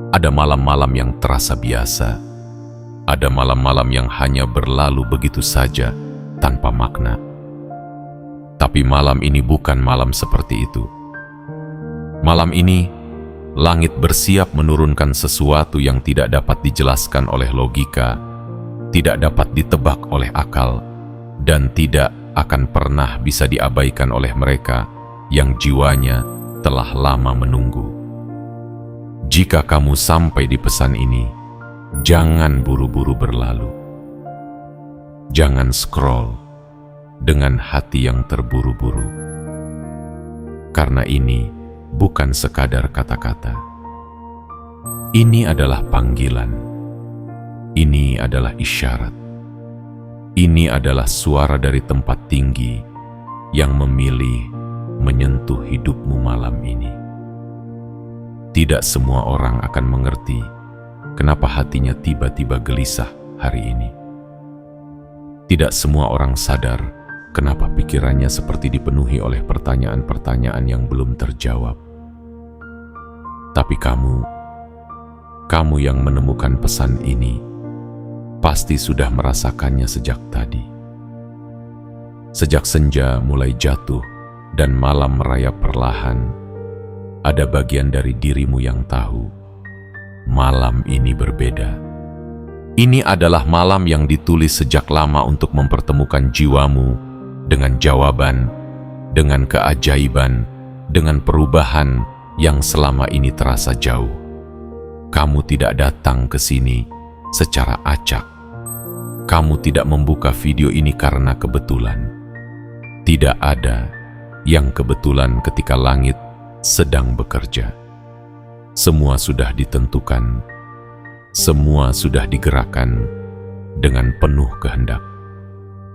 Ada malam-malam yang terasa biasa, ada malam-malam yang hanya berlalu begitu saja tanpa makna. Tapi malam ini bukan malam seperti itu. Malam ini, langit bersiap menurunkan sesuatu yang tidak dapat dijelaskan oleh logika, tidak dapat ditebak oleh akal, dan tidak akan pernah bisa diabaikan oleh mereka yang jiwanya telah lama menunggu. Jika kamu sampai di pesan ini, jangan buru-buru berlalu. Jangan scroll dengan hati yang terburu-buru. Karena ini bukan sekadar kata-kata. Ini adalah panggilan. Ini adalah isyarat. Ini adalah suara dari tempat tinggi yang memilih menyentuh hidupmu malam ini. Tidak semua orang akan mengerti kenapa hatinya tiba-tiba gelisah hari ini. Tidak semua orang sadar kenapa pikirannya seperti dipenuhi oleh pertanyaan-pertanyaan yang belum terjawab. Tapi kamu yang menemukan pesan ini, pasti sudah merasakannya sejak tadi. Sejak senja mulai jatuh dan malam merayap perlahan, ada bagian dari dirimu yang tahu, malam ini berbeda. Ini adalah malam yang ditulis sejak lama untuk mempertemukan jiwamu dengan jawaban, dengan keajaiban, dengan perubahan yang selama ini terasa jauh. Kamu tidak datang ke sini secara acak. Kamu tidak membuka video ini karena kebetulan. Tidak ada yang kebetulan ketika langit sedang bekerja. Semua sudah ditentukan, semua sudah digerakkan dengan penuh kehendak.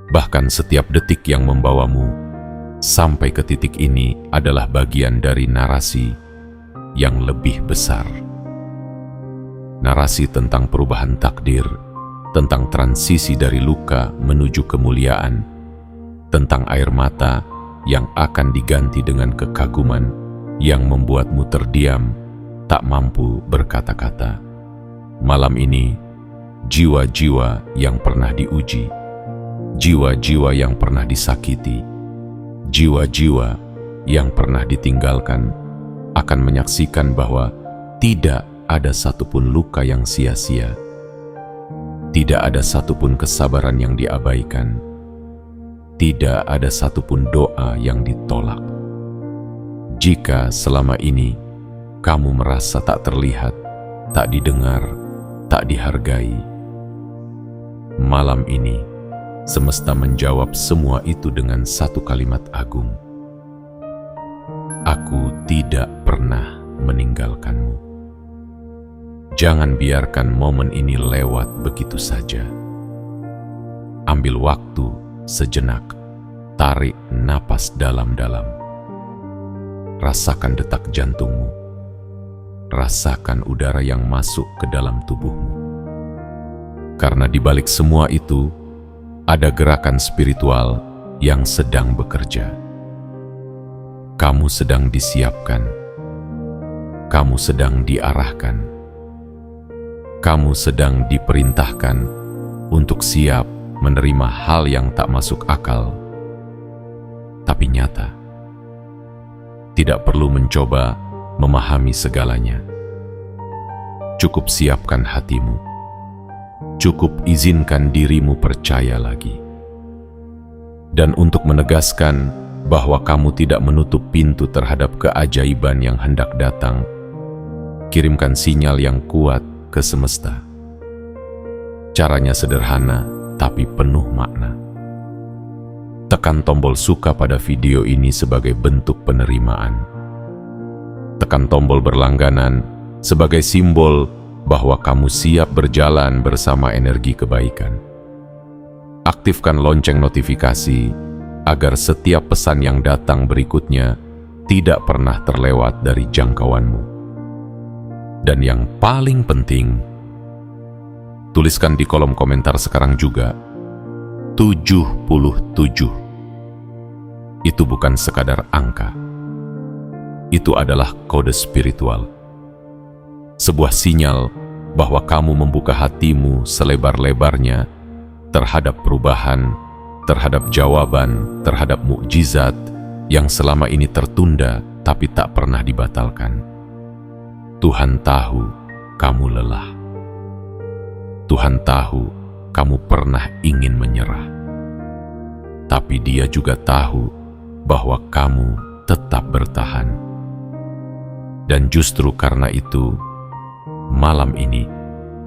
Bahkan setiap detik yang membawamu sampai ke titik ini adalah bagian dari narasi yang lebih besar. Narasi tentang perubahan takdir, tentang transisi dari luka menuju kemuliaan, tentang air mata yang akan diganti dengan kekaguman yang membuatmu terdiam, tak mampu berkata-kata. Malam ini, jiwa-jiwa yang pernah diuji, jiwa-jiwa yang pernah disakiti, jiwa-jiwa yang pernah ditinggalkan akan menyaksikan bahwa tidak ada satupun luka yang sia-sia, tidak ada satupun kesabaran yang diabaikan, tidak ada satupun doa yang ditolak. Jika selama ini kamu merasa tak terlihat, tak didengar, tak dihargai, malam ini semesta menjawab semua itu dengan satu kalimat agung. Aku tidak pernah meninggalkanmu. Jangan biarkan momen ini lewat begitu saja. Ambil waktu sejenak, tarik napas dalam-dalam. Rasakan detak jantungmu. Rasakan udara yang masuk ke dalam tubuhmu. Karena di balik semua itu, ada gerakan spiritual yang sedang bekerja. Kamu sedang disiapkan. Kamu sedang diarahkan. Kamu sedang diperintahkan untuk siap menerima hal yang tak masuk akal, tapi nyata. Tidak perlu mencoba memahami segalanya. Cukup siapkan hatimu. Cukup izinkan dirimu percaya lagi. Dan untuk menegaskan bahwa kamu tidak menutup pintu terhadap keajaiban yang hendak datang, kirimkan sinyal yang kuat ke semesta. Caranya sederhana, tapi penuh makna. Tekan tombol suka pada video ini sebagai bentuk penerimaan. Tekan tombol berlangganan sebagai simbol bahwa kamu siap berjalan bersama energi kebaikan. Aktifkan lonceng notifikasi agar setiap pesan yang datang berikutnya tidak pernah terlewat dari jangkauanmu. Dan yang paling penting, tuliskan di kolom komentar sekarang juga, 77. Itu bukan sekadar angka. Itu adalah kode spiritual. sebuah sinyal bahwa kamu membuka hatimu selebar-lebarnya terhadap perubahan, terhadap jawaban, terhadap mukjizat yang selama ini tertunda tapi tak pernah dibatalkan. Tuhan tahu kamu lelah. Tuhan tahu kamu pernah ingin menyerah. Tapi Dia juga tahu bahwa kamu tetap bertahan. Dan justru karena itu, malam ini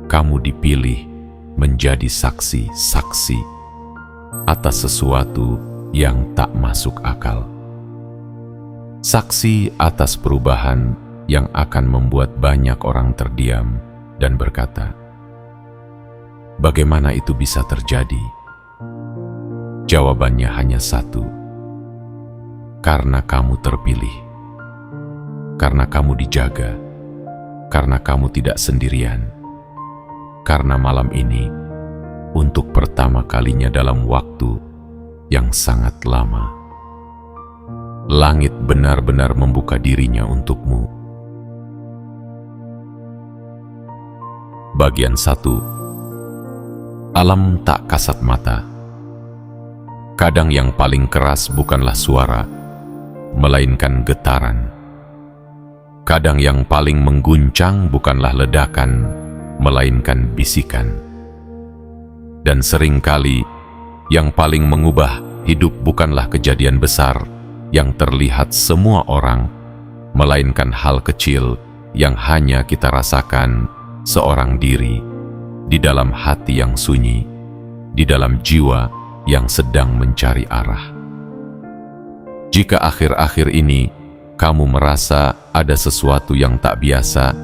kamu dipilih menjadi saksi-saksi atas sesuatu yang tak masuk akal. Saksi atas perubahan yang akan membuat banyak orang terdiam dan berkata, "Bagaimana itu bisa terjadi?" Jawabannya hanya satu: karena kamu terpilih, karena kamu dijaga, karena kamu tidak sendirian, karena malam ini, untuk pertama kalinya dalam waktu yang sangat lama, langit benar-benar membuka dirinya untukmu. Bagian 1. Alam tak kasat mata. Kadang yang paling keras bukanlah suara, melainkan getaran. Kadang yang paling mengguncang bukanlah ledakan, melainkan bisikan. Dan seringkali yang paling mengubah hidup bukanlah kejadian besar yang terlihat semua orang, melainkan hal kecil yang hanya kita rasakan seorang diri, di dalam hati yang sunyi, di dalam jiwa yang sedang mencari arah. Jika akhir-akhir ini kamu merasa ada sesuatu yang tak biasa,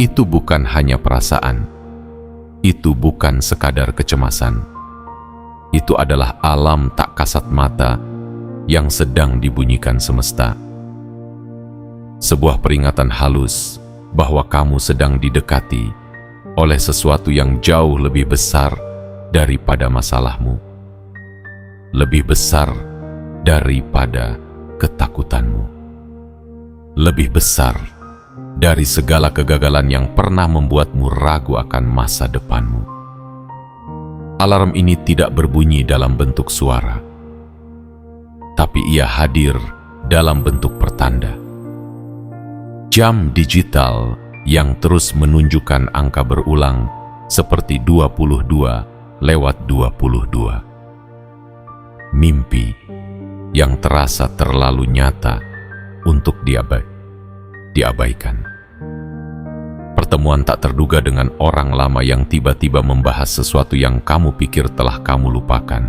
itu bukan hanya perasaan, itu bukan sekadar kecemasan. Itu adalah alam tak kasat mata yang sedang dibunyikan semesta. Sebuah peringatan halus bahwa kamu sedang didekati oleh sesuatu yang jauh lebih besar daripada masalahmu, lebih besar daripada ketakutanmu, lebih besar dari segala kegagalan yang pernah membuatmu ragu akan masa depanmu. Alarm ini tidak berbunyi dalam bentuk suara, tapi ia hadir dalam bentuk pertanda. Jam digital yang terus menunjukkan angka berulang seperti 22:22. Mimpi yang terasa terlalu nyata untuk diabaikan. Pertemuan tak terduga dengan orang lama yang tiba-tiba membahas sesuatu yang kamu pikir telah kamu lupakan.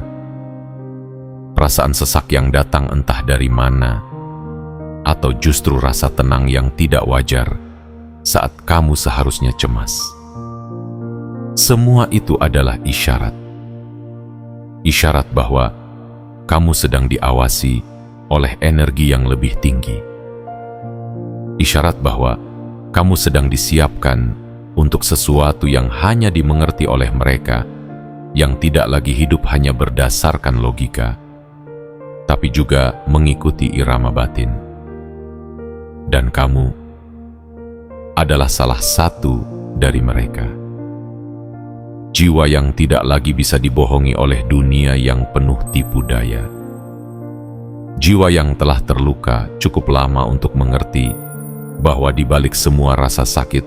Perasaan sesak yang datang entah dari mana, atau justru rasa tenang yang tidak wajar saat kamu seharusnya cemas. Semua itu adalah isyarat. Isyarat bahwa kamu sedang diawasi oleh energi yang lebih tinggi. Isyarat bahwa kamu sedang disiapkan untuk sesuatu yang hanya dimengerti oleh mereka yang tidak lagi hidup hanya berdasarkan logika, tapi juga mengikuti irama batin. Dan kamu adalah salah satu dari mereka. Jiwa yang tidak lagi bisa dibohongi oleh dunia yang penuh tipu daya. Jiwa yang telah terluka cukup lama untuk mengerti bahwa di balik semua rasa sakit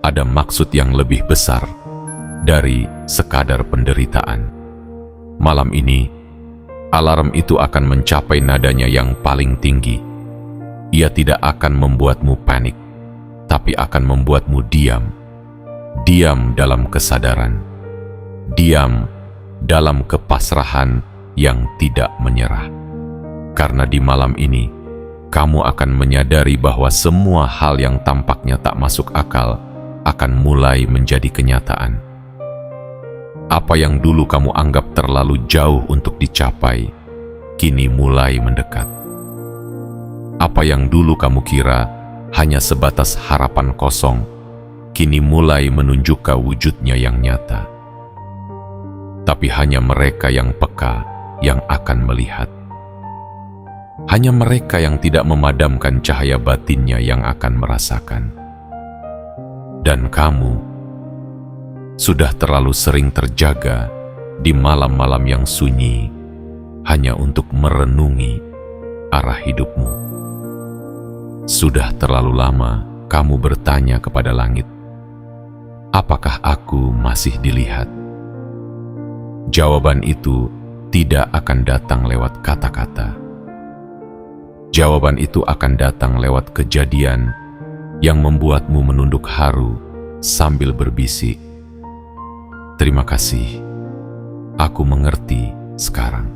ada maksud yang lebih besar dari sekadar penderitaan. Malam ini, alarm itu akan mencapai nadanya yang paling tinggi. Ia tidak akan membuatmu panik, tapi akan membuatmu diam. Diam dalam kesadaran. Diam dalam kepasrahan yang tidak menyerah. Karena di malam ini, kamu akan menyadari bahwa semua hal yang tampaknya tak masuk akal akan mulai menjadi kenyataan. Apa yang dulu kamu anggap terlalu jauh untuk dicapai, kini mulai mendekat. Apa yang dulu kamu kira hanya sebatas harapan kosong, kini mulai menunjukkan wujudnya yang nyata. Tapi hanya mereka yang peka yang akan melihat. Hanya mereka yang tidak memadamkan cahaya batinnya yang akan merasakan. Dan kamu sudah terlalu sering terjaga di malam-malam yang sunyi hanya untuk merenungi arah hidupmu. Sudah terlalu lama kamu bertanya kepada langit, apakah aku masih dilihat? Jawaban itu tidak akan datang lewat kata-kata. Jawaban itu akan datang lewat kejadian yang membuatmu menunduk haru sambil berbisik, terima kasih, aku mengerti sekarang.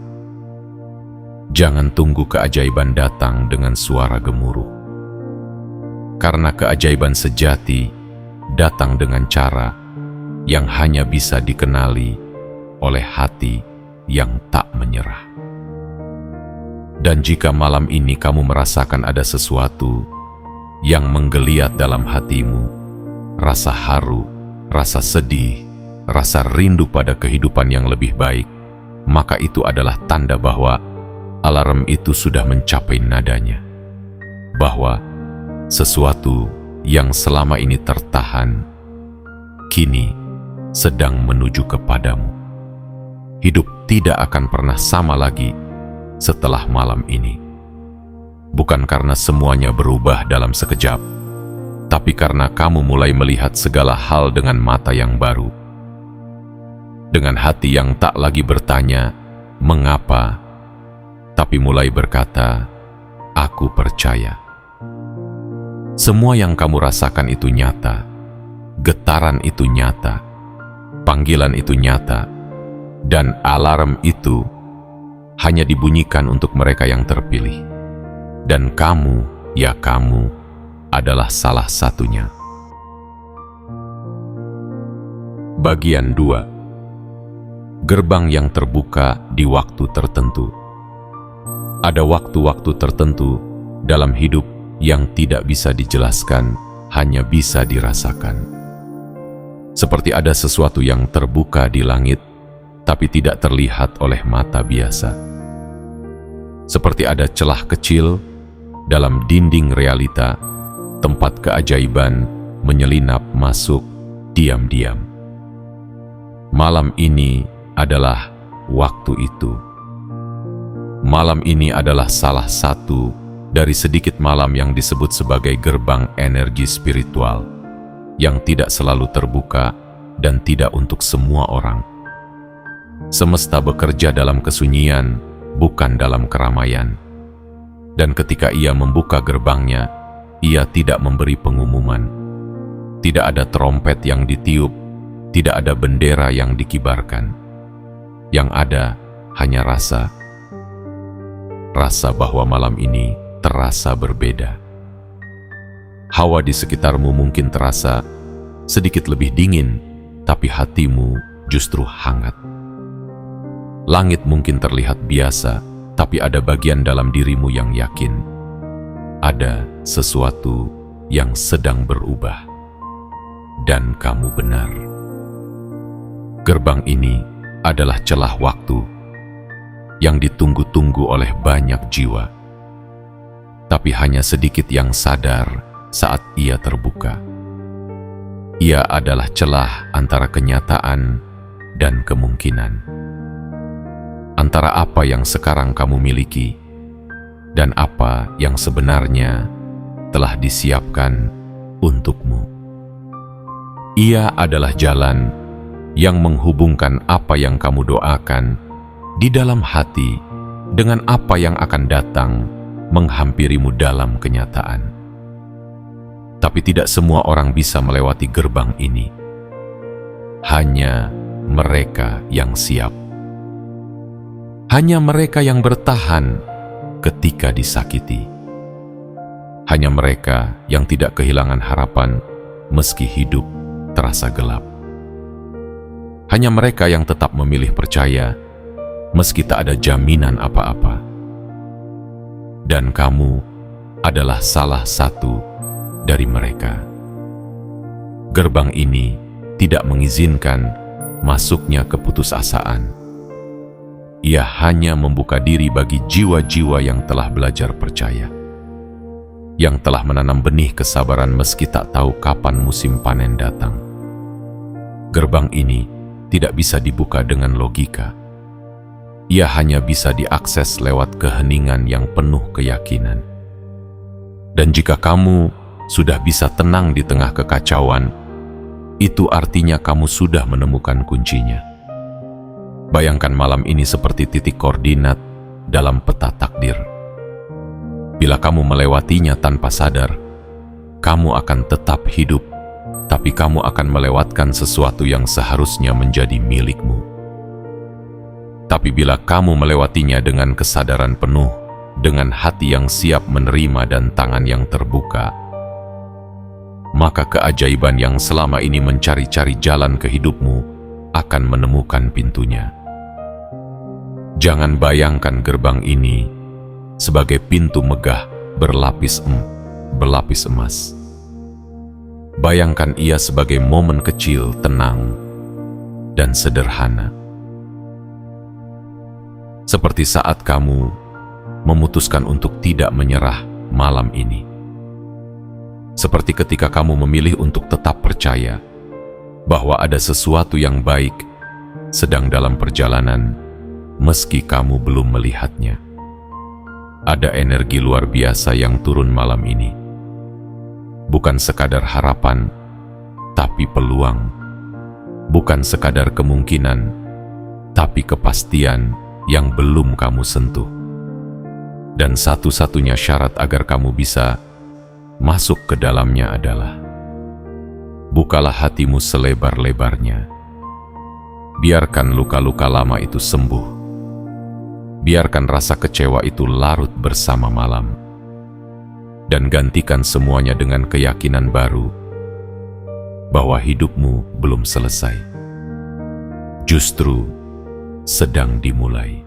Jangan tunggu keajaiban datang dengan suara gemuruh. Karena keajaiban sejati datang dengan cara yang hanya bisa dikenali oleh hati yang tak menyerah. Dan jika malam ini kamu merasakan ada sesuatu yang menggeliat dalam hatimu, rasa haru, rasa sedih, rasa rindu pada kehidupan yang lebih baik, maka itu adalah tanda bahwa alarm itu sudah mencapai nadanya. Bahwa sesuatu yang selama ini tertahan, kini sedang menuju kepadamu. Hidup tidak akan pernah sama lagi setelah malam ini. Bukan karena semuanya berubah dalam sekejap, tapi karena kamu mulai melihat segala hal dengan mata yang baru. Dengan hati yang tak lagi bertanya, mengapa, tapi mulai berkata, aku percaya. Semua yang kamu rasakan itu nyata, getaran itu nyata, panggilan itu nyata, dan alarm itu hanya dibunyikan untuk mereka yang terpilih. Dan kamu, ya kamu, adalah salah satunya. Bagian 2. Gerbang yang terbuka di waktu tertentu. Ada waktu-waktu tertentu dalam hidup yang tidak bisa dijelaskan, hanya bisa dirasakan. Seperti ada sesuatu yang terbuka di langit, tapi tidak terlihat oleh mata biasa. Seperti ada celah kecil dalam dinding realita, tempat keajaiban menyelinap masuk diam-diam. Malam ini adalah waktu itu. Malam ini adalah salah satu dari sedikit malam yang disebut sebagai gerbang energi spiritual, yang tidak selalu terbuka dan tidak untuk semua orang. Semesta bekerja dalam kesunyian, bukan dalam keramaian. Dan ketika ia membuka gerbangnya, ia tidak memberi pengumuman. Tidak ada trompet yang ditiup, tidak ada bendera yang dikibarkan. Yang ada hanya rasa. Rasa bahwa malam ini terasa berbeda. Hawa di sekitarmu mungkin terasa sedikit lebih dingin, tapi hatimu justru hangat. Langit mungkin terlihat biasa, tapi ada bagian dalam dirimu yang yakin ada sesuatu yang sedang berubah. Dan kamu benar. Gerbang ini adalah celah waktu yang ditunggu-tunggu oleh banyak jiwa, tapi hanya sedikit yang sadar saat ia terbuka. Ia adalah celah antara kenyataan dan kemungkinan. Antara apa yang sekarang kamu miliki dan apa yang sebenarnya telah disiapkan untukmu. Ia adalah jalan yang menghubungkan apa yang kamu doakan di dalam hati dengan apa yang akan datang menghampirimu dalam kenyataan. Tapi tidak semua orang bisa melewati gerbang ini. Hanya mereka yang siap. Hanya mereka yang bertahan ketika disakiti. Hanya mereka yang tidak kehilangan harapan meski hidup terasa gelap. Hanya mereka yang tetap memilih percaya meski tak ada jaminan apa-apa. Dan kamu adalah salah satu dari mereka. Gerbang ini tidak mengizinkan masuknya keputusasaan. Ia hanya membuka diri bagi jiwa-jiwa yang telah belajar percaya. yang telah menanam benih kesabaran meski tak tahu kapan musim panen datang. Gerbang ini tidak bisa dibuka dengan logika. Ia hanya bisa diakses lewat keheningan yang penuh keyakinan. Dan jika kamu sudah bisa tenang di tengah kekacauan, itu artinya kamu sudah menemukan kuncinya. Bayangkan malam ini seperti titik koordinat dalam peta takdir. Bila kamu melewatinya tanpa sadar, kamu akan tetap hidup, tapi kamu akan melewatkan sesuatu yang seharusnya menjadi milikmu. Tapi bila kamu melewatinya dengan kesadaran penuh, dengan hati yang siap menerima dan tangan yang terbuka, maka keajaiban yang selama ini mencari-cari jalan ke hidupmu akan menemukan pintunya. Jangan bayangkan gerbang ini sebagai pintu megah berlapis emas. Bayangkan ia sebagai momen kecil, tenang, dan sederhana. Seperti saat kamu memutuskan untuk tidak menyerah malam ini. Seperti ketika kamu memilih untuk tetap percaya bahwa ada sesuatu yang baik sedang dalam perjalanan meski kamu belum melihatnya. Ada energi luar biasa yang turun malam ini. Bukan sekadar harapan, tapi peluang. Bukan sekadar kemungkinan, tapi kepastian yang belum kamu sentuh. Dan satu-satunya syarat agar kamu bisa masuk ke dalamnya adalah bukalah hatimu selebar-lebarnya. Biarkan luka-luka lama itu sembuh. Biarkan rasa kecewa itu larut bersama malam. Dan gantikan semuanya dengan keyakinan baru bahwa hidupmu belum selesai. Justru sedang dimulai.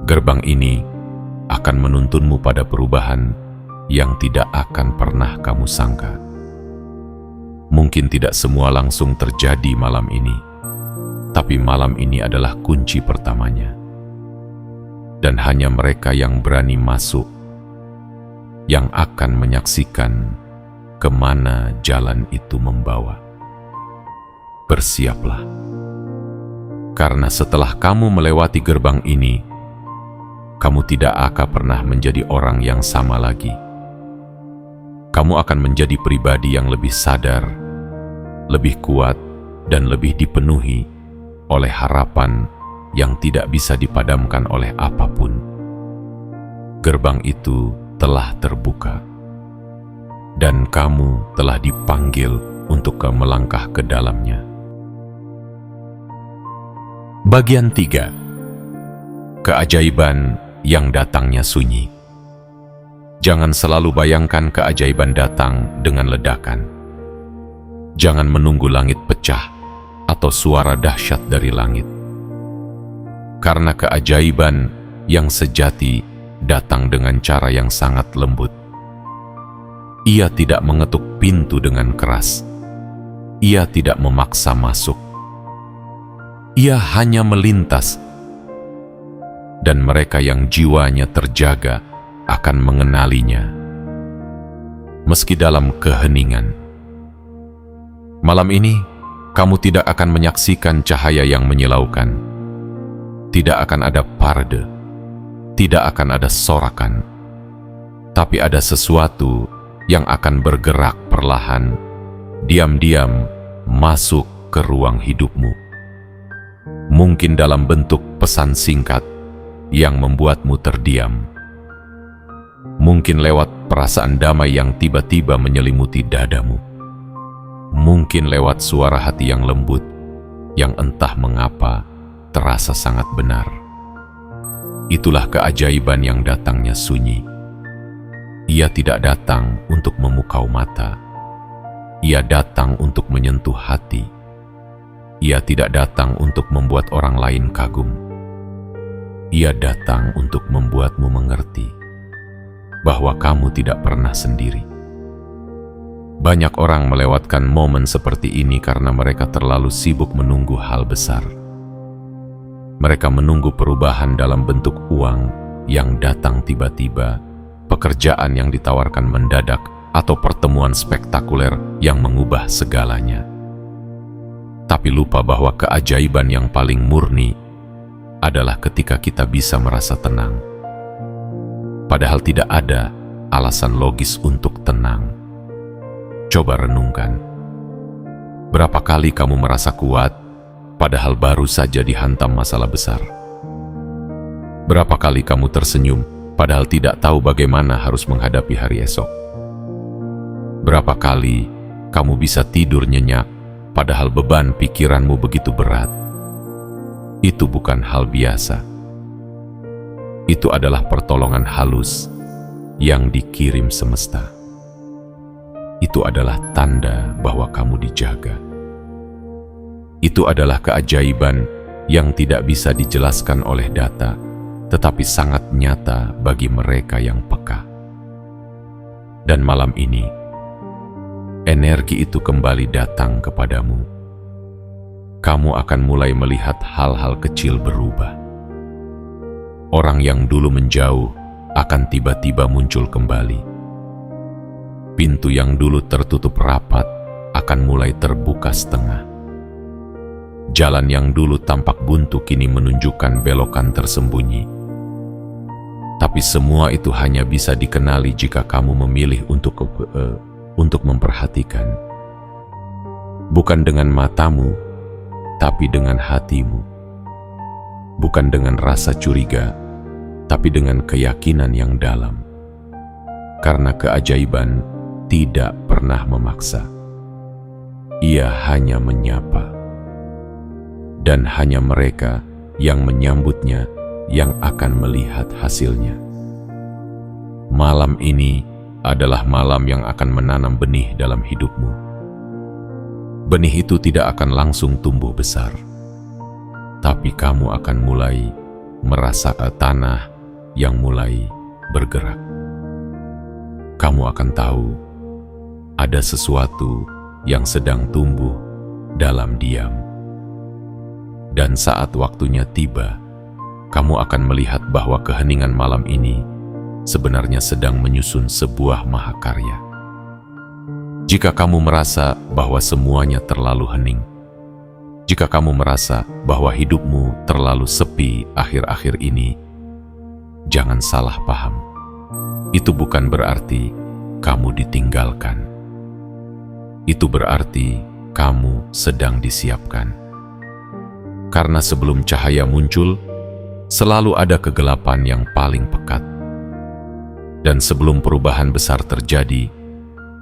Gerbang ini akan menuntunmu pada perubahan yang tidak akan pernah kamu sangka. Mungkin tidak semua langsung terjadi malam ini, tapi malam ini adalah kunci pertamanya. Dan hanya mereka yang berani masuk yang akan menyaksikan kemana jalan itu membawa. Bersiaplah, karena setelah kamu melewati gerbang ini, kamu tidak akan pernah menjadi orang yang sama lagi. Kamu akan menjadi pribadi yang lebih sadar, lebih kuat, dan lebih dipenuhi oleh harapan yang tidak bisa dipadamkan oleh apapun. Gerbang itu telah terbuka, dan kamu telah dipanggil untuk melangkah ke dalamnya. Bagian 3. Keajaiban yang datangnya sunyi. Jangan selalu bayangkan keajaiban datang dengan ledakan. Jangan menunggu langit pecah atau suara dahsyat dari langit. Karena keajaiban yang sejati datang dengan cara yang sangat lembut. Ia tidak mengetuk pintu dengan keras. Ia tidak memaksa masuk. Ia hanya melintas. Dan mereka yang jiwanya terjaga akan mengenalinya. Meski dalam keheningan. Malam ini, kamu tidak akan menyaksikan cahaya yang menyilaukan. Tidak akan ada parde, tidak akan ada sorakan, tapi ada sesuatu yang akan bergerak perlahan, diam-diam masuk ke ruang hidupmu. Mungkin dalam bentuk pesan singkat yang membuatmu terdiam. Mungkin lewat perasaan damai yang tiba-tiba menyelimuti dadamu. Mungkin lewat suara hati yang lembut, yang entah mengapa terasa sangat benar. Itulah keajaiban yang datangnya sunyi. Ia tidak datang untuk memukau mata. Ia datang untuk menyentuh hati. Ia tidak datang untuk membuat orang lain kagum. Ia datang untuk membuatmu mengerti bahwa kamu tidak pernah sendiri. Banyak orang melewatkan momen seperti ini karena mereka terlalu sibuk menunggu hal besar. Mereka menunggu perubahan dalam bentuk uang yang datang tiba-tiba, pekerjaan yang ditawarkan mendadak, atau pertemuan spektakuler yang mengubah segalanya. Tapi lupa bahwa keajaiban yang paling murni adalah ketika kita bisa merasa tenang. Padahal tidak ada alasan logis untuk tenang. Coba renungkan. Berapa kali kamu merasa kuat, padahal baru saja dihantam masalah besar? Berapa kali kamu tersenyum, padahal tidak tahu bagaimana harus menghadapi hari esok? Berapa kali kamu bisa tidur nyenyak, padahal beban pikiranmu begitu berat? Itu bukan hal biasa. Itu adalah pertolongan halus yang dikirim semesta. Itu adalah tanda bahwa kamu dijaga. Itu adalah keajaiban yang tidak bisa dijelaskan oleh data, tetapi sangat nyata bagi mereka yang peka. Dan malam ini, energi itu kembali datang kepadamu. Kamu akan mulai melihat hal-hal kecil berubah. Orang yang dulu menjauh akan tiba-tiba muncul kembali. Pintu yang dulu tertutup rapat akan mulai terbuka setengah. Jalan yang dulu tampak buntu kini menunjukkan belokan tersembunyi. Tapi semua itu hanya bisa dikenali jika kamu memilih untuk memperhatikan. Bukan dengan matamu, tapi dengan hatimu. Bukan dengan rasa curiga, tapi dengan keyakinan yang dalam. Karena keajaiban tidak pernah memaksa. Ia hanya menyapa. Dan hanya mereka yang menyambutnya yang akan melihat hasilnya. Malam ini adalah malam yang akan menanam benih dalam hidupmu. Benih itu tidak akan langsung tumbuh besar, tapi kamu akan mulai merasa tanah yang mulai bergerak. Kamu akan tahu ada sesuatu yang sedang tumbuh dalam diam. Dan saat waktunya tiba, kamu akan melihat bahwa keheningan malam ini sebenarnya sedang menyusun sebuah mahakarya. Jika kamu merasa bahwa semuanya terlalu hening, jika kamu merasa bahwa hidupmu terlalu sepi akhir-akhir ini, jangan salah paham. Itu bukan berarti kamu ditinggalkan. Itu berarti kamu sedang disiapkan. Karena sebelum cahaya muncul, selalu ada kegelapan yang paling pekat. Dan sebelum perubahan besar terjadi,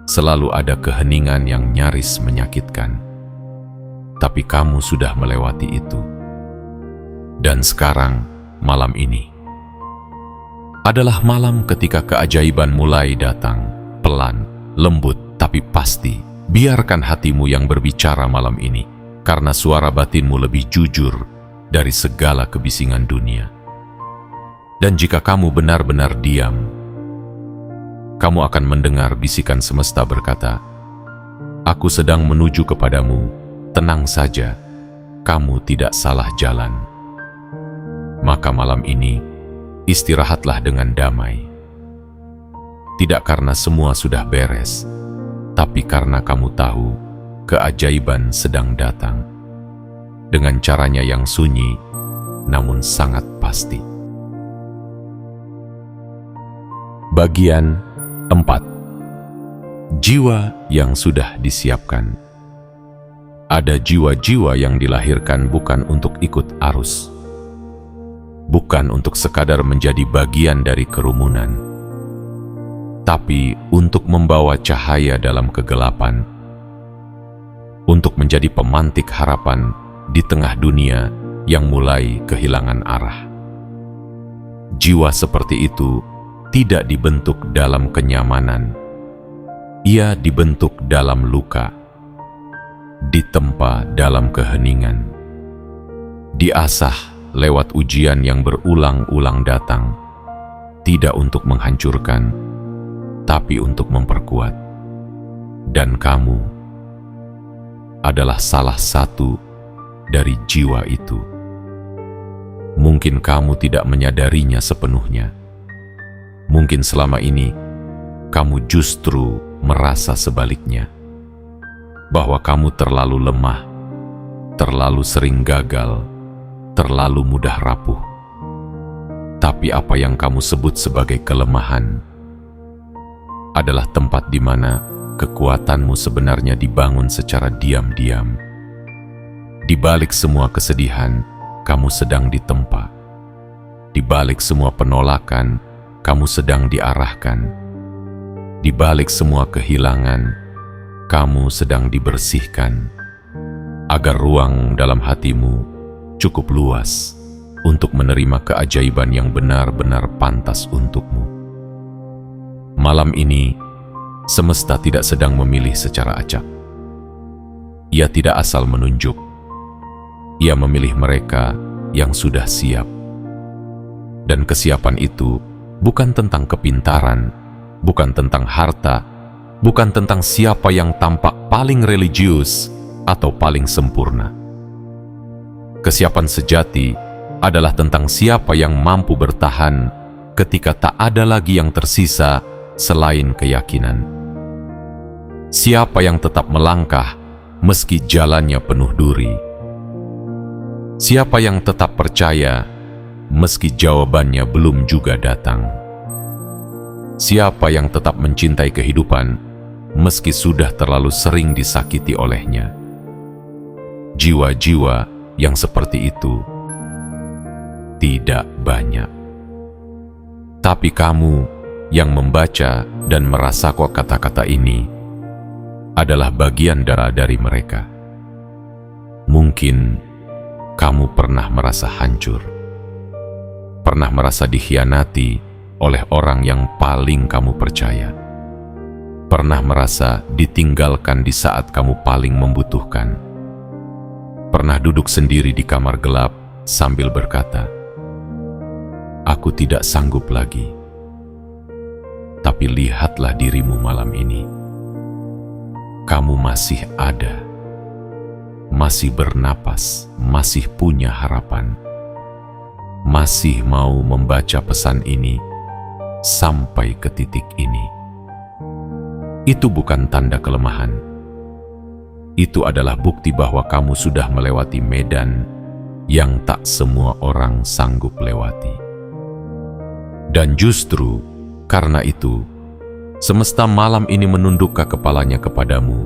selalu ada keheningan yang nyaris menyakitkan. Tapi kamu sudah melewati itu. Dan sekarang, malam ini adalah malam ketika keajaiban mulai datang, pelan, lembut, tapi pasti. Biarkan hatimu yang berbicara malam ini, karena suara batinmu lebih jujur dari segala kebisingan dunia. Dan jika kamu benar-benar diam, kamu akan mendengar bisikan semesta berkata, "Aku sedang menuju kepadamu, tenang saja, kamu tidak salah jalan." Maka malam ini, istirahatlah dengan damai. Tidak karena semua sudah beres, tapi karena kamu tahu keajaiban sedang datang. Dengan caranya yang sunyi, namun sangat pasti. Bagian 4. Jiwa yang sudah disiapkan. Ada jiwa-jiwa yang dilahirkan bukan untuk ikut arus, bukan untuk sekadar menjadi bagian dari kerumunan, tapi untuk membawa cahaya dalam kegelapan, untuk menjadi pemantik harapan di tengah dunia yang mulai kehilangan arah. Jiwa seperti itu tidak dibentuk dalam kenyamanan. Ia dibentuk dalam luka, ditempa dalam keheningan, diasah lewat ujian yang berulang-ulang datang, tidak untuk menghancurkan, tapi untuk memperkuat. Dan kamu adalah salah satu dari jiwa itu. Mungkin kamu tidak menyadarinya sepenuhnya, Mungkin selama ini kamu justru merasa sebaliknya, bahwa kamu terlalu lemah, terlalu sering gagal, terlalu mudah rapuh. Tapi apa yang kamu sebut sebagai kelemahan adalah tempat di mana kekuatanmu sebenarnya dibangun secara diam-diam. Di balik semua kesedihan, kamu sedang ditempa. Di balik semua penolakan, kamu sedang diarahkan. Di balik semua kehilangan, kamu sedang dibersihkan, agar ruang dalam hatimu cukup luas untuk menerima keajaiban yang benar-benar pantas untukmu. Malam ini, semesta tidak sedang memilih secara acak. Ia tidak asal menunjuk. Ia memilih mereka yang sudah siap. Dan kesiapan itu bukan tentang kepintaran, bukan tentang harta, bukan tentang siapa yang tampak paling religius atau paling sempurna. Kesiapan sejati adalah tentang siapa yang mampu bertahan ketika tak ada lagi yang tersisa selain keyakinan. Siapa yang tetap melangkah meski jalannya penuh duri. Siapa yang tetap percaya meski jawabannya belum juga datang. Siapa yang tetap mencintai kehidupan meski sudah terlalu sering disakiti olehnya. Jiwa-jiwa yang seperti itu tidak banyak. Tapi kamu yang membaca dan merasakoi kata-kata ini adalah bagian dari mereka. Mungkin kamu pernah merasa hancur, pernah merasa dikhianati oleh orang yang paling kamu percaya, pernah merasa ditinggalkan di saat kamu paling membutuhkan, pernah duduk sendiri di kamar gelap sambil berkata, "Aku tidak sanggup lagi." Tapi lihatlah dirimu malam ini. Kamu masih ada, masih bernapas, masih punya harapan, masih mau membaca pesan ini sampai ke titik ini. Itu bukan tanda kelemahan. Itu adalah bukti bahwa kamu sudah melewati medan yang tak semua orang sanggup lewati. Dan justru karena itu, semesta malam ini menundukkan kepalanya kepadamu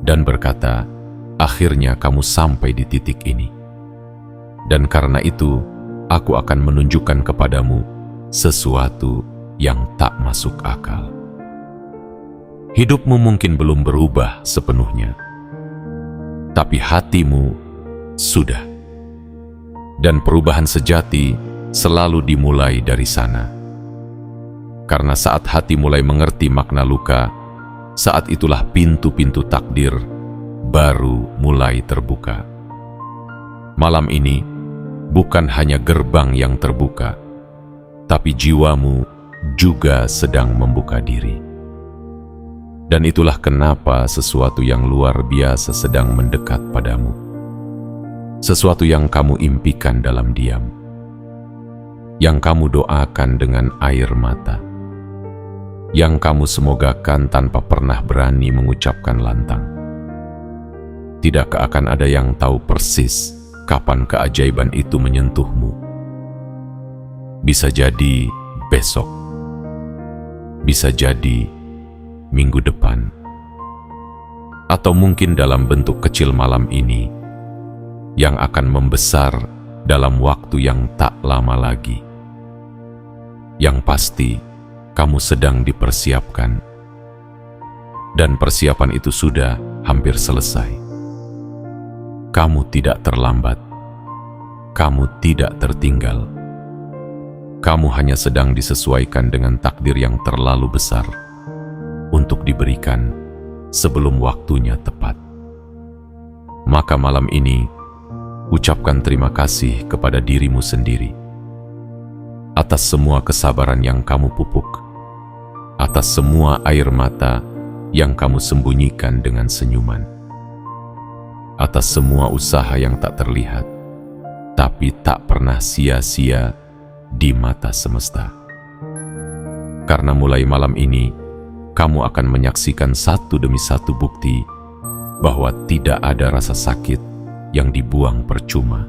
dan berkata, akhirnya kamu sampai di titik ini. Dan karena itu, aku akan menunjukkan kepadamu sesuatu yang tak masuk akal. Hidupmu mungkin belum berubah sepenuhnya, tapi hatimu sudah. Dan perubahan sejati selalu dimulai dari sana. Karena saat hati mulai mengerti makna luka, saat itulah pintu-pintu takdir baru mulai terbuka. Malam ini bukan hanya gerbang yang terbuka, tapi jiwamu juga sedang membuka diri. Dan itulah kenapa sesuatu yang luar biasa sedang mendekat padamu. Sesuatu yang kamu impikan dalam diam, yang kamu doakan dengan air mata, yang kamu semogakan tanpa pernah berani mengucapkan lantang. Tidakkah akan ada yang tahu persis kapan keajaiban itu menyentuhmu? Bisa jadi besok, bisa jadi minggu depan, atau mungkin dalam bentuk kecil malam ini yang akan membesar dalam waktu yang tak lama lagi. Yang pasti, kamu sedang dipersiapkan, dan persiapan itu sudah hampir selesai. Kamu tidak terlambat, kamu tidak tertinggal. Kamu hanya sedang disesuaikan dengan takdir yang terlalu besar untuk diberikan sebelum waktunya tepat. Maka malam ini, ucapkan terima kasih kepada dirimu sendiri atas semua kesabaran yang kamu pupuk, atas semua air mata yang kamu sembunyikan dengan senyuman, atas semua usaha yang tak terlihat, tapi tak pernah sia-sia di mata semesta. Karena mulai malam ini, kamu akan menyaksikan satu demi satu bukti bahwa tidak ada rasa sakit yang dibuang percuma.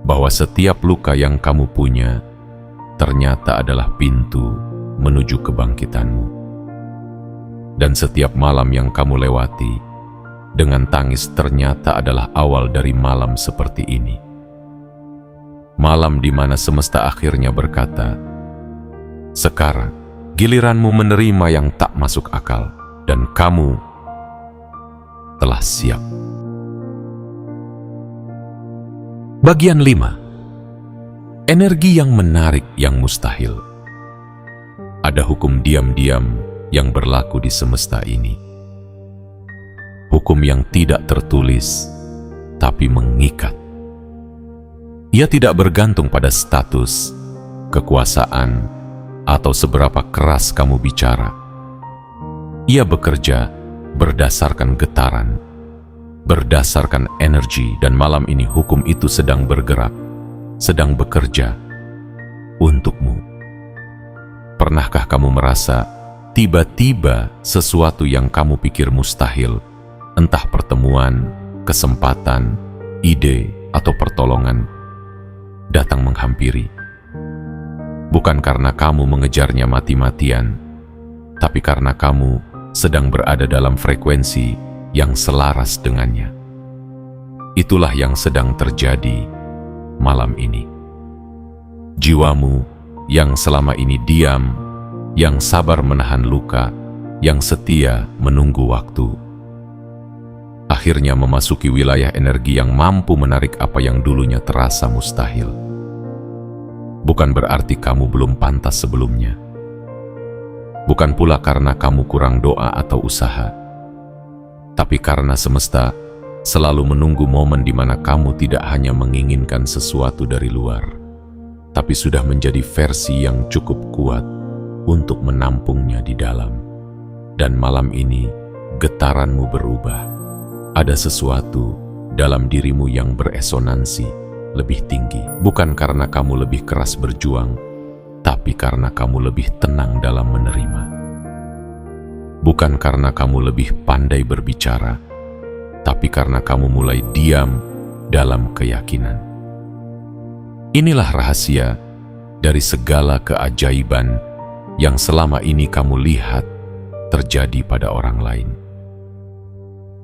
Bahwa setiap luka yang kamu punya ternyata adalah pintu menuju kebangkitanmu. Dan setiap malam yang kamu lewati dengan tangis ternyata adalah awal dari malam seperti ini. Malam di mana semesta akhirnya berkata, "Sekarang giliranmu menerima yang tak masuk akal, dan kamu telah siap." Bagian 5. Energi yang menarik yang mustahil. Ada hukum diam-diam yang berlaku di semesta ini. Hukum yang tidak tertulis, tapi mengikat. Ia tidak bergantung pada status, kekuasaan, atau seberapa keras kamu bicara. Ia bekerja berdasarkan getaran, berdasarkan energi, dan malam ini hukum itu sedang bergerak, sedang bekerja untukmu. Pernahkah kamu merasa tiba-tiba sesuatu yang kamu pikir mustahil, entah pertemuan, kesempatan, ide, atau pertolongan, datang menghampiri? Bukan karena kamu mengejarnya mati-matian, tapi karena kamu sedang berada dalam frekuensi yang selaras dengannya. Itulah yang sedang terjadi malam ini. Jiwamu yang selama ini diam, yang sabar menahan luka, yang setia menunggu waktu, akhirnya memasuki wilayah energi yang mampu menarik apa yang dulunya terasa mustahil. Bukan berarti kamu belum pantas sebelumnya. Bukan pula karena kamu kurang doa atau usaha, tapi karena semesta selalu menunggu momen di mana kamu tidak hanya menginginkan sesuatu dari luar, tapi sudah menjadi versi yang cukup kuat untuk menampungnya di dalam. Dan malam ini getaranmu berubah. Ada sesuatu dalam dirimu yang beresonansi lebih tinggi, bukan karena kamu lebih keras berjuang, tapi karena kamu lebih tenang dalam menerima. Bukan karena kamu lebih pandai berbicara, tapi karena kamu mulai diam dalam keyakinan. Inilah rahasia dari segala keajaiban yang selama ini kamu lihat terjadi pada orang lain.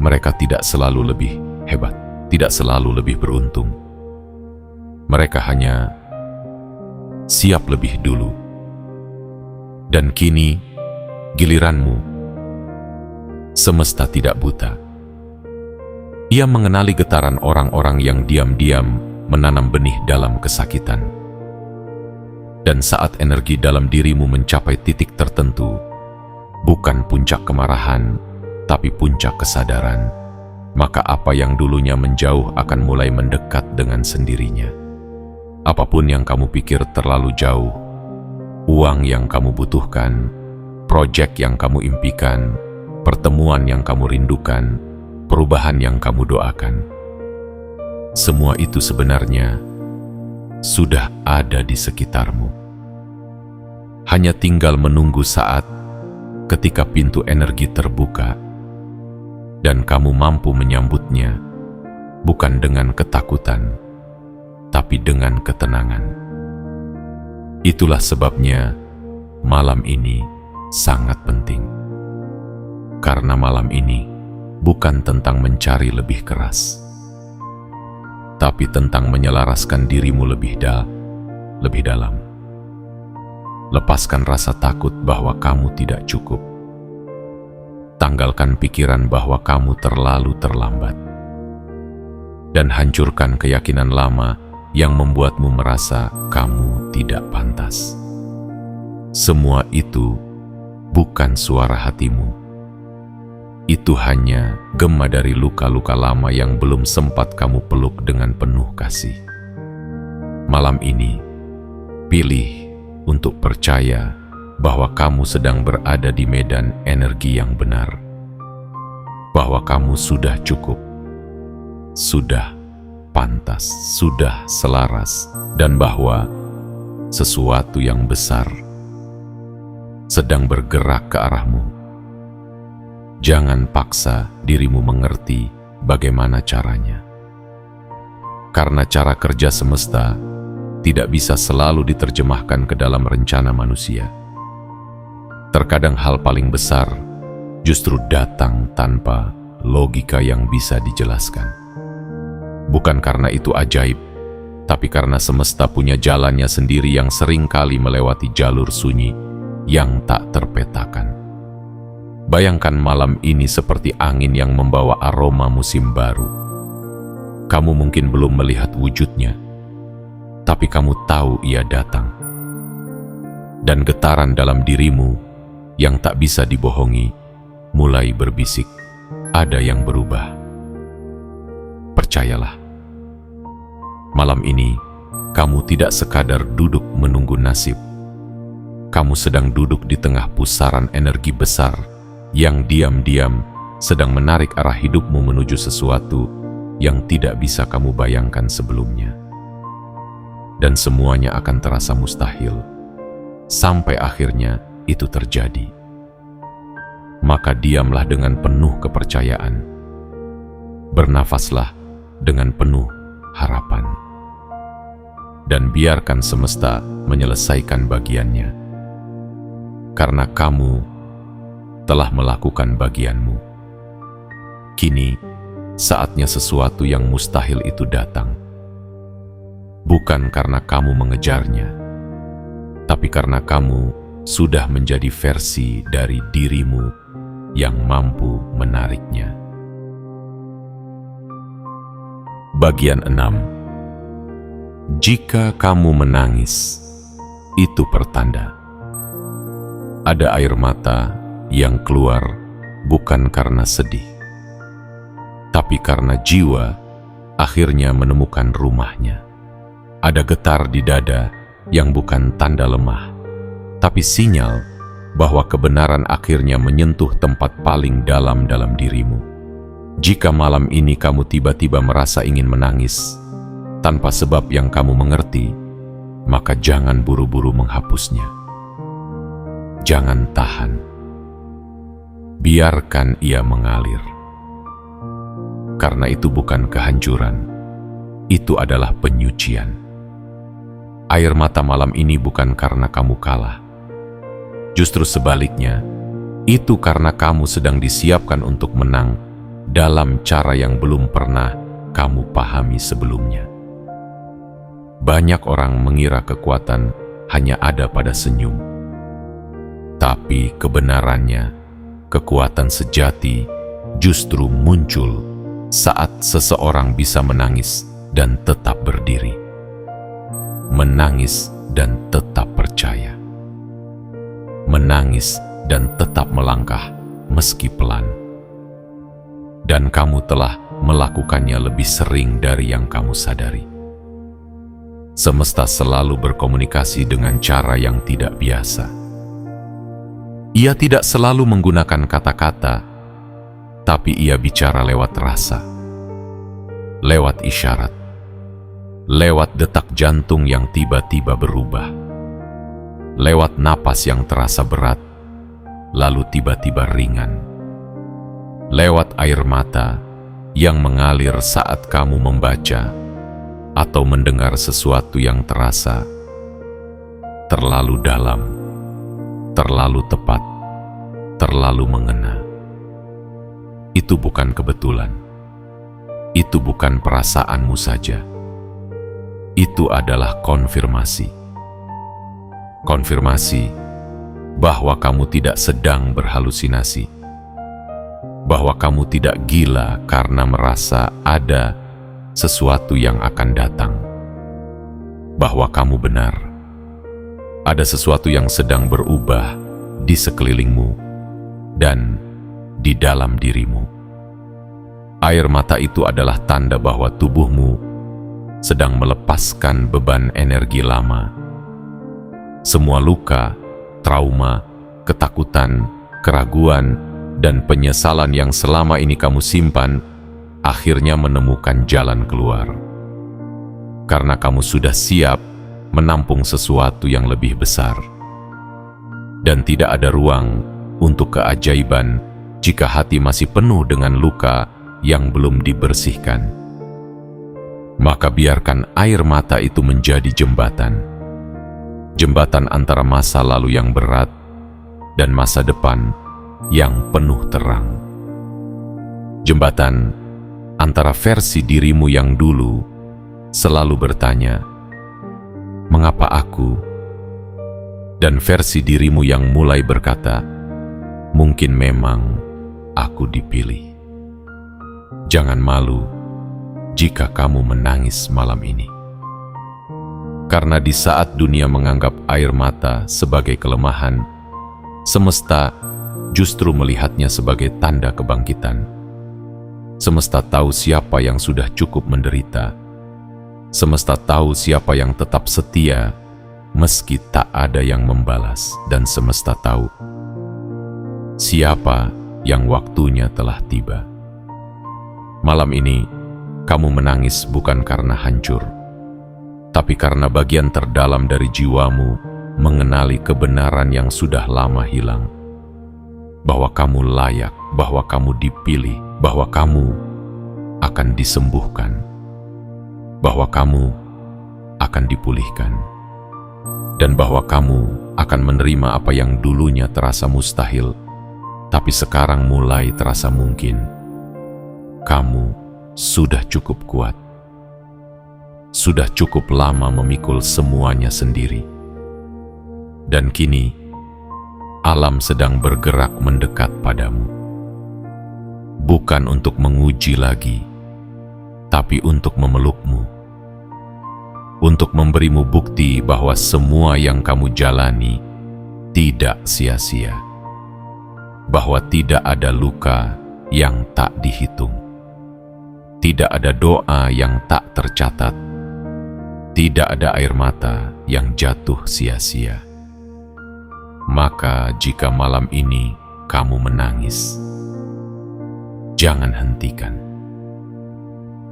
Mereka tidak selalu lebih hebat, tidak selalu lebih beruntung. Mereka hanya siap lebih dulu. Dan kini giliranmu. Semesta tidak buta. Ia mengenali getaran orang-orang yang diam-diam menanam benih dalam kesakitan. Dan saat energi dalam dirimu mencapai titik tertentu, bukan puncak kemarahan, tapi puncak kesadaran, maka apa yang dulunya menjauh akan mulai mendekat dengan sendirinya. Apapun yang kamu pikir terlalu jauh, uang yang kamu butuhkan, proyek yang kamu impikan, pertemuan yang kamu rindukan, perubahan yang kamu doakan, semua itu sebenarnya sudah ada di sekitarmu. Hanya tinggal menunggu saat ketika pintu energi terbuka dan kamu mampu menyambutnya, bukan dengan ketakutan, tapi dengan ketenangan. Itulah sebabnya malam ini sangat penting. Karena malam ini bukan tentang mencari lebih keras, tapi tentang menyelaraskan dirimu lebih dalam. Lepaskan rasa takut bahwa kamu tidak cukup. Tanggalkan pikiran bahwa kamu terlalu terlambat. Dan hancurkan keyakinan lama yang membuatmu merasa kamu tidak pantas. Semua itu bukan suara hatimu. Itu hanya gema dari luka-luka lama yang belum sempat kamu peluk dengan penuh kasih. Malam ini, pilih untuk percaya bahwa kamu sedang berada di medan energi yang benar. Bahwa kamu sudah cukup, sudah pantas, sudah selaras, dan bahwa sesuatu yang besar sedang bergerak ke arahmu. Jangan paksa dirimu mengerti bagaimana caranya. Karena cara kerja semesta tidak bisa selalu diterjemahkan ke dalam rencana manusia. Terkadang hal paling besar justru datang tanpa logika yang bisa dijelaskan. Bukan karena itu ajaib, tapi karena semesta punya jalannya sendiri yang sering kali melewati jalur sunyi yang tak terpetakan. Bayangkan malam ini seperti angin yang membawa aroma musim baru. Kamu mungkin belum melihat wujudnya, tapi kamu tahu ia datang. Dan getaran dalam dirimu yang tak bisa dibohongi mulai berbisik, ada yang berubah. Percayalah, malam ini kamu tidak sekadar duduk menunggu nasib. Kamu sedang duduk di tengah pusaran energi besar yang diam-diam sedang menarik arah hidupmu menuju sesuatu yang tidak bisa kamu bayangkan sebelumnya. Dan semuanya akan terasa mustahil sampai akhirnya itu terjadi. Maka diamlah dengan penuh kepercayaan. Bernafaslah dengan penuh harapan. Dan biarkan semesta menyelesaikan bagiannya. Karena kamu telah melakukan bagianmu. Kini, saatnya sesuatu yang mustahil itu datang. Bukan karena kamu mengejarnya, tapi karena kamu sudah menjadi versi dari dirimu yang mampu menariknya. Bagian 6. Jika kamu menangis, itu pertanda. Ada air mata yang keluar bukan karena sedih, tapi karena jiwa akhirnya menemukan rumahnya. Ada getar di dada yang bukan tanda lemah, tapi sinyal bahwa kebenaran akhirnya menyentuh tempat paling dalam dirimu. Jika malam ini kamu tiba-tiba merasa ingin menangis tanpa sebab yang kamu mengerti, maka jangan buru-buru menghapusnya. Jangan tahan. Biarkan ia mengalir. Karena itu bukan kehancuran, itu adalah penyucian. Air mata malam ini bukan karena kamu kalah. Justru sebaliknya, itu karena kamu sedang disiapkan untuk menang dalam cara yang belum pernah kamu pahami sebelumnya. Banyak orang mengira kekuatan hanya ada pada senyum. Tapi kebenarannya, kekuatan sejati justru muncul saat seseorang bisa menangis dan tetap berdiri. Menangis dan tetap percaya. Menangis dan tetap melangkah meski pelan. Dan kamu telah melakukannya lebih sering dari yang kamu sadari. Semesta selalu berkomunikasi dengan cara yang tidak biasa. Ia tidak selalu menggunakan kata-kata, tapi ia bicara lewat rasa, lewat isyarat, lewat detak jantung yang tiba-tiba berubah, lewat napas yang terasa berat, lalu tiba-tiba ringan, lewat air mata yang mengalir saat kamu membaca atau mendengar sesuatu yang terasa terlalu dalam, terlalu tepat, terlalu mengena. Itu bukan kebetulan. Itu bukan perasaanmu saja. Itu adalah konfirmasi. Konfirmasi bahwa kamu tidak sedang berhalusinasi. Bahwa kamu tidak gila karena merasa ada sesuatu yang akan datang. Bahwa kamu benar. Ada sesuatu yang sedang berubah di sekelilingmu dan di dalam dirimu. Air mata itu adalah tanda bahwa tubuhmu sedang melepaskan beban energi lama. Semua luka, trauma, ketakutan, keraguan, dan penyesalan yang selama ini kamu simpan akhirnya menemukan jalan keluar. Karena kamu sudah siap menampung sesuatu yang lebih besar. dan tidak ada ruang untuk keajaiban jika hati masih penuh dengan luka yang belum dibersihkan. Maka biarkan air mata itu menjadi jembatan. Jembatan antara masa lalu yang berat dan masa depan yang penuh terang. Jembatan antara versi dirimu yang dulu selalu bertanya, "Mengapa aku?" dan versi dirimu yang mulai berkata, "Mungkin memang aku dipilih." Jangan malu jika kamu menangis malam ini. Karena di saat dunia menganggap air mata sebagai kelemahan, semesta justru melihatnya sebagai tanda kebangkitan. Semesta tahu siapa yang sudah cukup menderita. Semesta tahu siapa yang tetap setia meski tak ada yang membalas, dan semesta tahu siapa yang waktunya telah tiba. Malam ini kamu menangis bukan karena hancur, tapi karena bagian terdalam dari jiwamu mengenali kebenaran yang sudah lama hilang, bahwa kamu layak, bahwa kamu dipilih, bahwa kamu akan disembuhkan, bahwa kamu akan dipulihkan, dan bahwa kamu akan menerima apa yang dulunya terasa mustahil, tapi sekarang mulai terasa mungkin. Kamu sudah cukup kuat, sudah cukup lama memikul semuanya sendiri, dan kini alam sedang bergerak mendekat padamu. Bukan untuk menguji lagi, tapi untuk memelukmu, untuk memberimu bukti bahwa semua yang kamu jalani tidak sia-sia, bahwa tidak ada luka yang tak dihitung, tidak ada doa yang tak tercatat, tidak ada air mata yang jatuh sia-sia. Maka jika malam ini kamu menangis, jangan hentikan.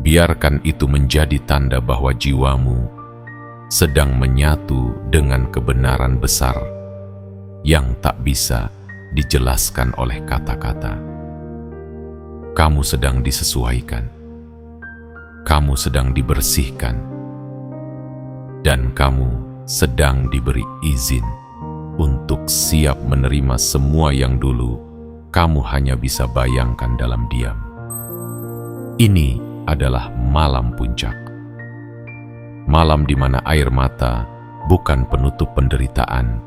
Biarkan itu menjadi tanda bahwa jiwamu sedang menyatu dengan kebenaran besar yang tak bisa dijelaskan oleh kata-kata. Kamu sedang disesuaikan, kamu sedang dibersihkan, dan kamu sedang diberi izin untuk siap menerima semua yang dulu kamu hanya bisa bayangkan dalam diam. Ini adalah malam puncak. Malam di mana air mata bukan penutup penderitaan,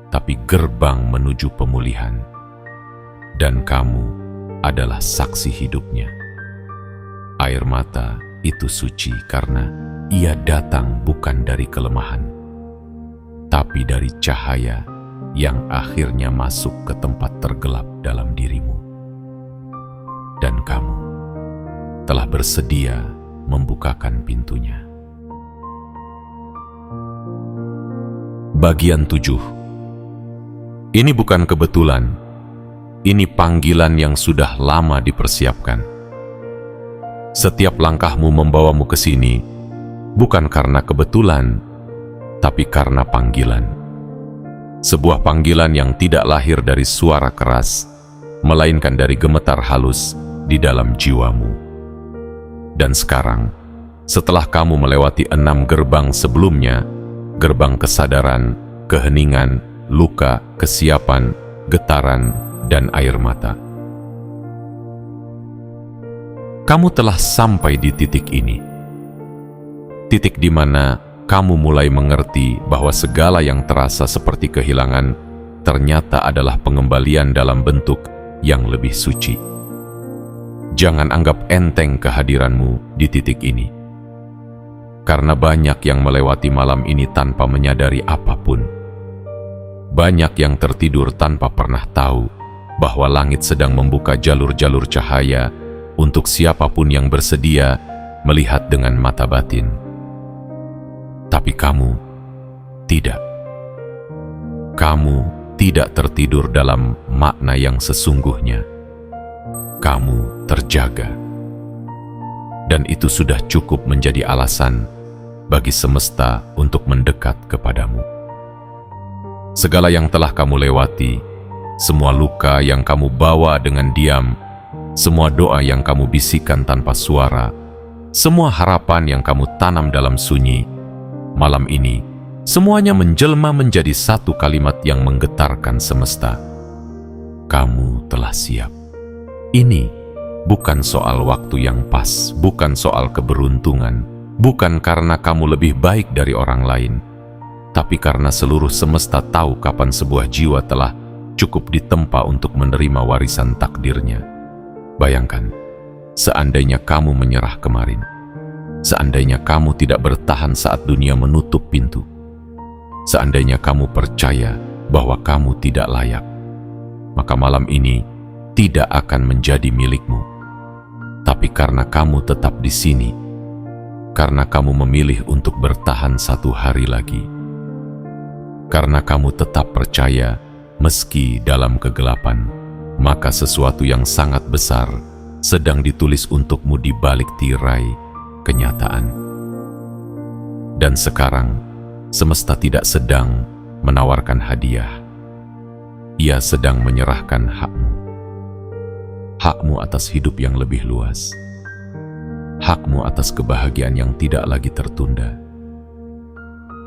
tapi gerbang menuju pemulihan. Dan kamu adalah saksi hidupnya. Air mata itu suci karena ia datang bukan dari kelemahan, tapi dari cahaya yang akhirnya masuk ke tempat tergelap dalam dirimu. Dan kamu telah bersedia membukakan pintunya. Bagian 7. Ini bukan kebetulan, ini panggilan yang sudah lama dipersiapkan. Setiap langkahmu membawamu ke sini, bukan karena kebetulan, tapi karena panggilan. Sebuah panggilan yang tidak lahir dari suara keras, melainkan dari gemetar halus di dalam jiwamu. Dan sekarang, setelah kamu melewati 6 gerbang sebelumnya, gerbang kesadaran, keheningan, luka, kesiapan, getaran, dan air mata, kamu telah sampai di titik ini. Titik di mana kamu mulai mengerti bahwa segala yang terasa seperti kehilangan ternyata adalah pengembalian dalam bentuk yang lebih suci. Jangan anggap enteng kehadiranmu di titik ini, karena banyak yang melewati malam ini tanpa menyadari apapun. Banyak yang tertidur tanpa pernah tahu bahwa langit sedang membuka jalur-jalur cahaya untuk siapapun yang bersedia melihat dengan mata batin. Tapi kamu tidak. Kamu tidak tertidur dalam makna yang sesungguhnya. Kamu terjaga. Dan itu sudah cukup menjadi alasan bagi semesta untuk mendekat kepadamu. segala yang telah kamu lewati, semua luka yang kamu bawa dengan diam, semua doa yang kamu bisikan tanpa suara, semua harapan yang kamu tanam dalam sunyi, malam ini semuanya menjelma menjadi satu kalimat yang menggetarkan semesta. Kamu telah siap. Ini bukan soal waktu yang pas, bukan soal keberuntungan, bukan karena kamu lebih baik dari orang lain, tapi karena seluruh semesta tahu kapan sebuah jiwa telah cukup ditempa untuk menerima warisan takdirnya. Bayangkan, seandainya kamu menyerah kemarin, seandainya kamu tidak bertahan saat dunia menutup pintu, seandainya kamu percaya bahwa kamu tidak layak, maka malam ini tidak akan menjadi milikmu. Tapi karena kamu tetap di sini, karena kamu memilih untuk bertahan satu hari lagi, karena kamu tetap percaya meski dalam kegelapan, maka sesuatu yang sangat besar sedang ditulis untukmu di balik tirai kenyataan. Dan sekarang, semesta tidak sedang menawarkan hadiah. Ia sedang menyerahkan hakmu. Hakmu atas hidup yang lebih luas. Hakmu atas kebahagiaan yang tidak lagi tertunda.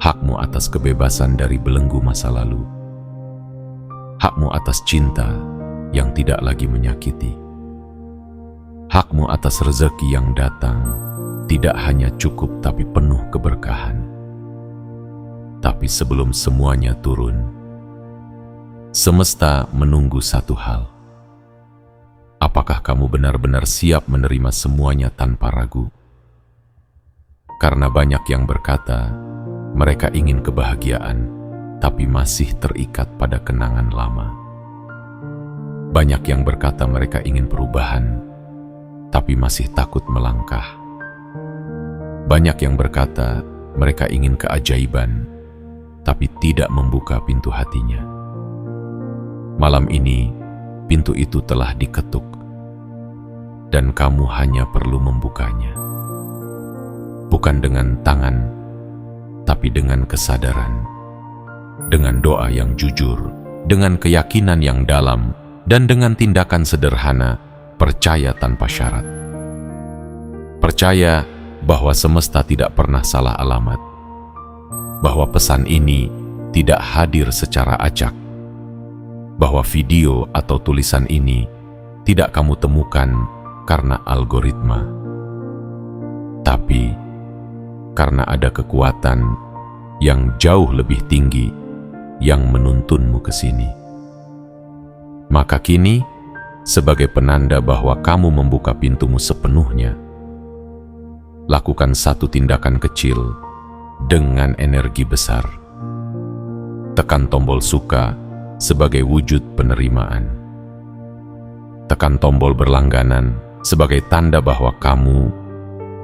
Hakmu atas kebebasan dari belenggu masa lalu. Hakmu atas cinta yang tidak lagi menyakiti. Hakmu atas rezeki yang datang tidak hanya cukup tapi penuh keberkahan. Tapi sebelum semuanya turun, semesta menunggu satu hal. Apakah kamu benar-benar siap menerima semuanya tanpa ragu? Karena banyak yang berkata, mereka ingin kebahagiaan, tapi masih terikat pada kenangan lama. Banyak yang berkata mereka ingin perubahan, tapi masih takut melangkah. Banyak yang berkata mereka ingin keajaiban, tapi tidak membuka pintu hatinya. Malam ini, pintu itu telah diketuk, dan kamu hanya perlu membukanya. Bukan dengan tangan, tapi dengan kesadaran, dengan doa yang jujur, dengan keyakinan yang dalam, dan dengan tindakan sederhana, percaya tanpa syarat. Percaya bahwa semesta tidak pernah salah alamat, bahwa pesan ini tidak hadir secara acak, bahwa video atau tulisan ini tidak kamu temukan karena algoritma, tapi karena ada kekuatan yang jauh lebih tinggi yang menuntunmu ke sini. Maka kini, sebagai penanda bahwa kamu membuka pintumu sepenuhnya, lakukan satu tindakan kecil dengan energi besar. Tekan tombol suka sebagai wujud penerimaan. Tekan tombol berlangganan sebagai tanda bahwa kamu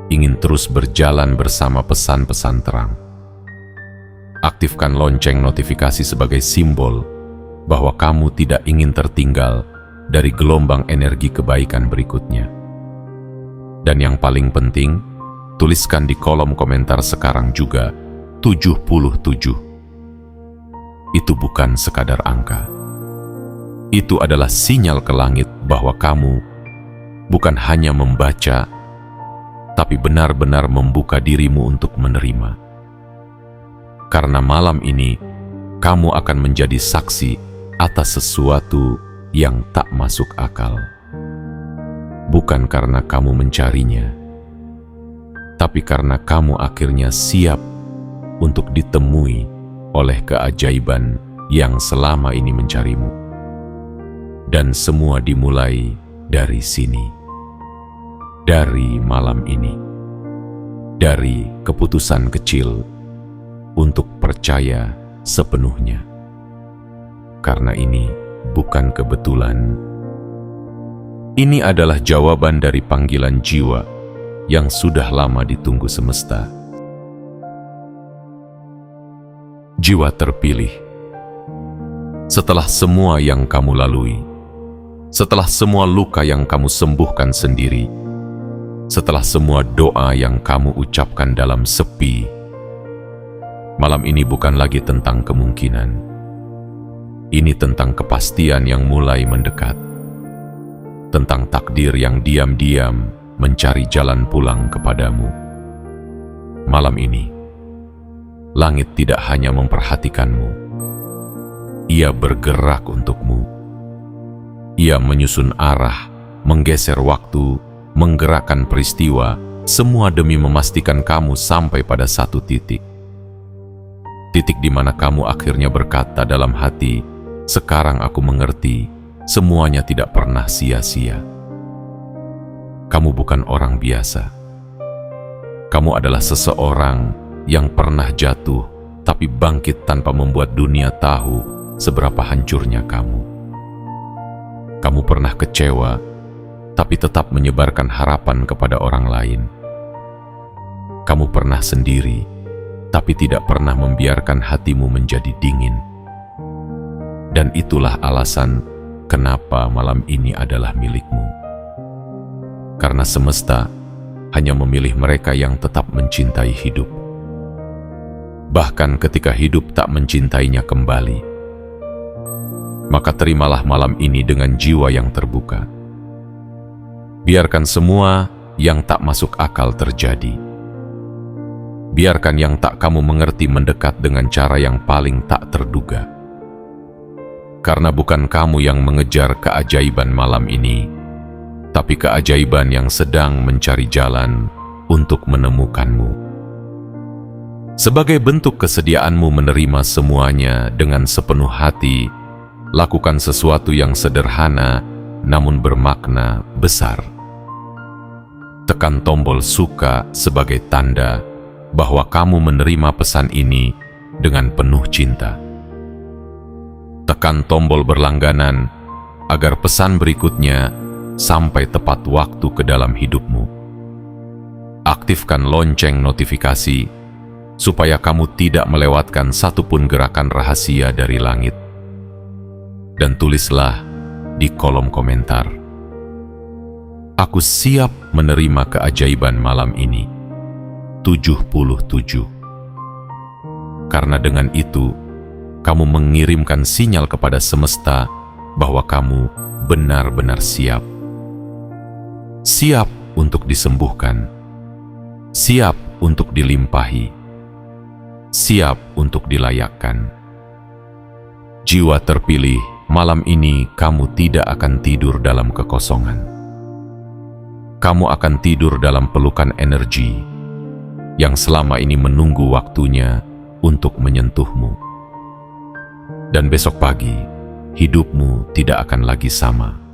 ingin terus berjalan bersama pesan-pesan terang. Aktifkan lonceng notifikasi sebagai simbol bahwa kamu tidak ingin tertinggal dari gelombang energi kebaikan berikutnya. Dan yang paling penting, tuliskan di kolom komentar sekarang juga 77. Itu bukan sekadar angka. Itu adalah sinyal ke langit bahwa kamu bukan hanya membaca, tapi benar-benar membuka dirimu untuk menerima. Karena malam ini, kamu akan menjadi saksi atas sesuatu yang tak masuk akal. Bukan karena kamu mencarinya, tapi karena kamu akhirnya siap untuk ditemui oleh keajaiban yang selama ini mencarimu. Dan semua dimulai dari sini, dari malam ini, dari keputusan kecil untuk percaya sepenuhnya. Karena ini bukan kebetulan. Ini adalah jawaban dari panggilan jiwa yang sudah lama ditunggu semesta. Jiwa terpilih. Setelah semua yang kamu lalui, setelah semua luka yang kamu sembuhkan sendiri, setelah semua doa yang kamu ucapkan dalam sepi, malam ini bukan lagi tentang kemungkinan, Ini tentang kepastian yang mulai mendekat, tentang takdir yang diam-diam mencari jalan pulang kepadamu. Malam ini, langit tidak hanya memperhatikanmu, ia bergerak untukmu. Ia menyusun arah, menggeser waktu, menggerakkan peristiwa, semua demi memastikan kamu sampai pada satu titik. Titik di mana kamu akhirnya berkata dalam hati, "Sekarang aku mengerti, semuanya tidak pernah sia-sia." Kamu bukan orang biasa. Kamu adalah seseorang yang pernah jatuh, tapi bangkit tanpa membuat dunia tahu seberapa hancurnya kamu. Kamu pernah kecewa, tapi tetap menyebarkan harapan kepada orang lain. Kamu pernah sendiri, tapi tidak pernah membiarkan hatimu menjadi dingin. Dan itulah alasan kenapa malam ini adalah milikmu. Karena semesta hanya memilih mereka yang tetap mencintai hidup. Bahkan ketika hidup tak mencintainya kembali. Maka terimalah malam ini dengan jiwa yang terbuka. Biarkan semua yang tak masuk akal terjadi. Biarkan yang tak kamu mengerti mendekat dengan cara yang paling tak terduga. Karena bukan kamu yang mengejar keajaiban malam ini, tapi keajaiban yang sedang mencari jalan untuk menemukanmu. Sebagai bentuk kesediaanmu menerima semuanya dengan sepenuh hati, lakukan sesuatu yang sederhana namun bermakna besar. Tekan tombol suka sebagai tanda bahwa kamu menerima pesan ini dengan penuh cinta. Tekan tombol berlangganan agar pesan berikutnya sampai tepat waktu ke dalam hidupmu. Aktifkan lonceng notifikasi supaya kamu tidak melewatkan satupun gerakan rahasia dari langit. Dan tulislah di kolom komentar, "Aku siap menerima keajaiban malam ini, 77." Karena dengan itu, kamu mengirimkan sinyal kepada semesta bahwa kamu benar-benar siap. Siap untuk disembuhkan, siap untuk dilimpahi, siap untuk dilayakkan. Jiwa terpilih, malam ini kamu tidak akan tidur dalam kekosongan. Kamu akan tidur dalam pelukan energi yang selama ini menunggu waktunya untuk menyentuhmu. Dan besok pagi, hidupmu tidak akan lagi sama.